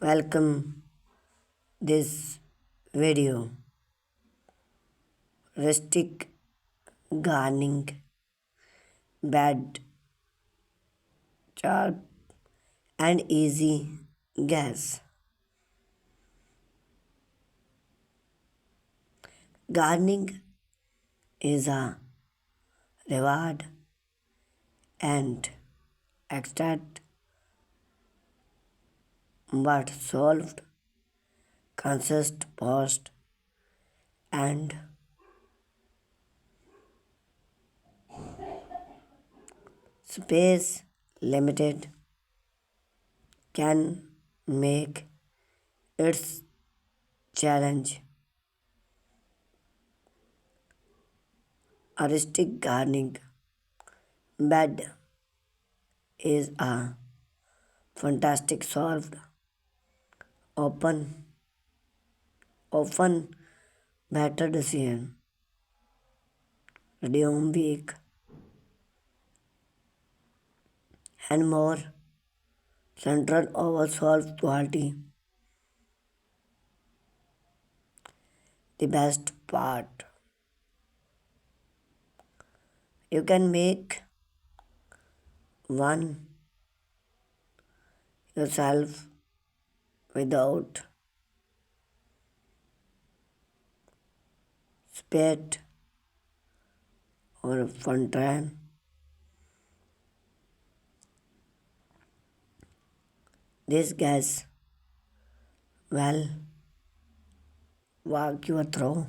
Welcome this video rustic gardening bed sharp and easy gas. Gardening is a reward and extract but solved consist post and space limited can make its challenge. A rustic gardening bed is a fantastic solved open often better decision reduce weak and more centered over solve quality. The best part you can make one yourself without spit or fountain. This gas will walk you through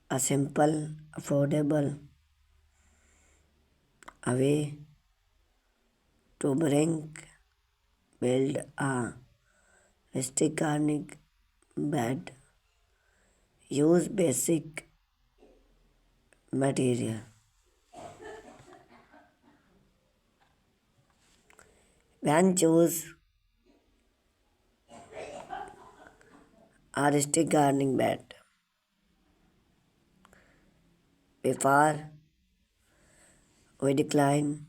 a simple, affordable way to build a rustic gardening bed. Use basic material. When choose a rustic gardening bed, before we decline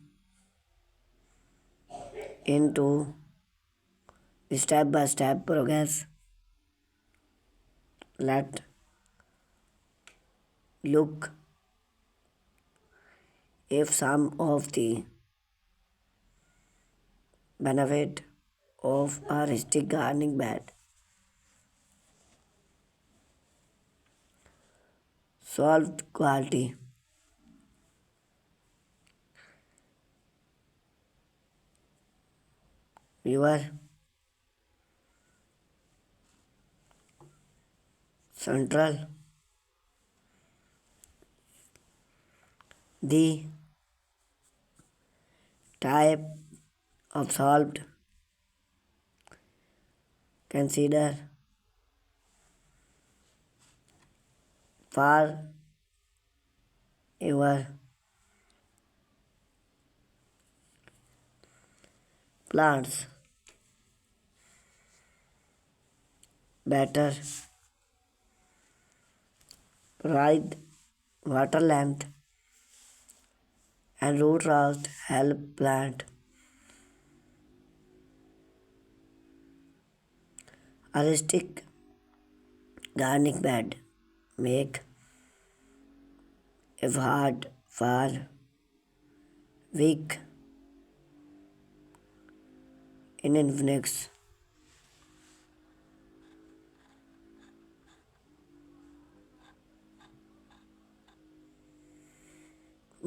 into the step-by-step progress, let look if some of the benefit of a rustic gardening bed. Solved quality. Viewer central. The type of solved consider for your plants better right water length and root rust help plant a rustic gardening bed make if hard for weak in infinix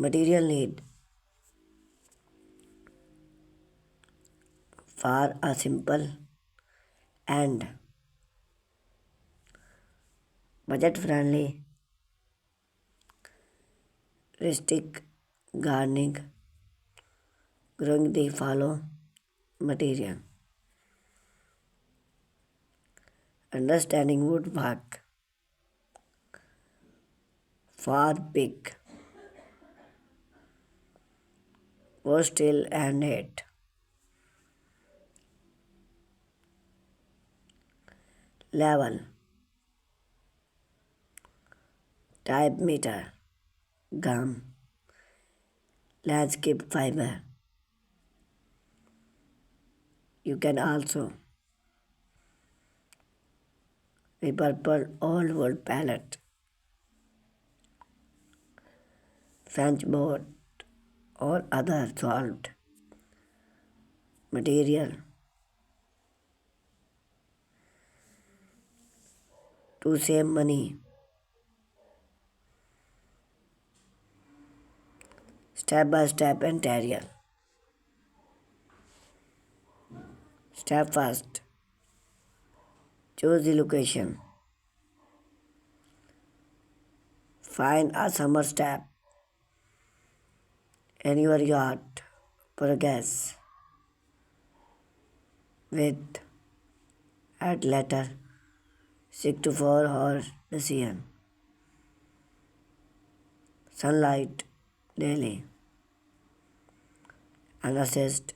material need for a simple and budget friendly rustic gardening growing the follow material understanding woodwork for big was still and it level type meter gum landscape fiber. You can also repurple old wood pallet, fence board, or other solved material to save money. Step by step and tutorial. Step first. Choose the location. Find a summer step in your yard. Progress with at letter 6 to 4 hours decision. Sunlight daily and assist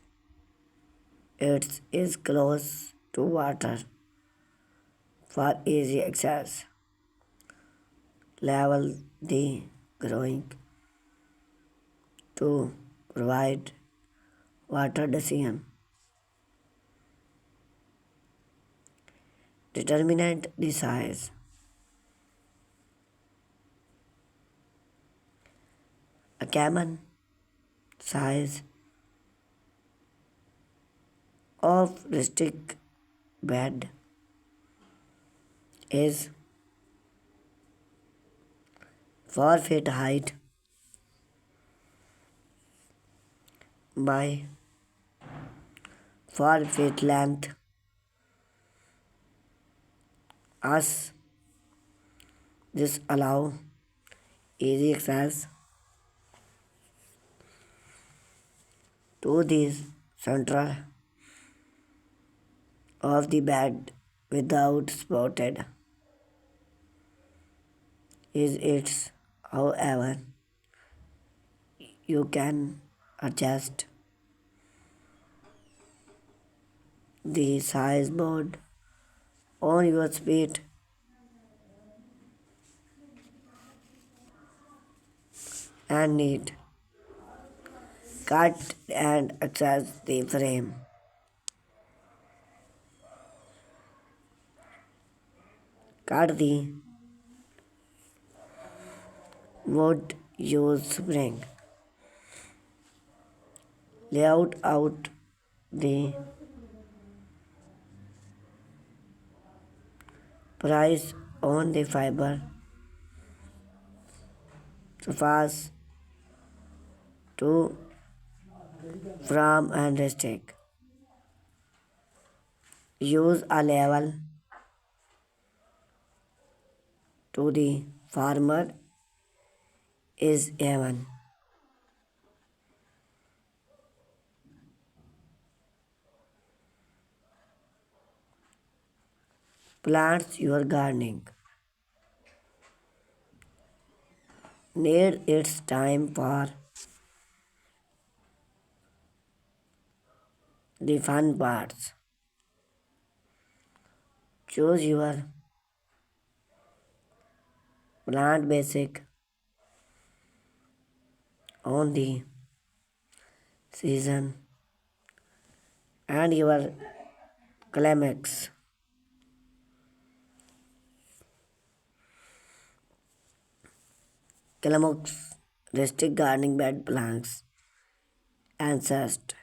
it is close to water for easy access. Level the growing to provide water decision. Determinate the size. A common size of rustic bed is 4 feet height by 4 feet length. As this allow easy access to the center of the bed without spotted is its. However, you can adjust the size board on your speed and need. Cut and access the frame. Cut the wood, use spring. Layout out the price on the fiber surface to from and stick. Use a level to the farmer is even. Plants your gardening. Need its time for the fun parts. Choose your plant basic on the season and your climax. Climax, rustic gardening bed plants, ancest.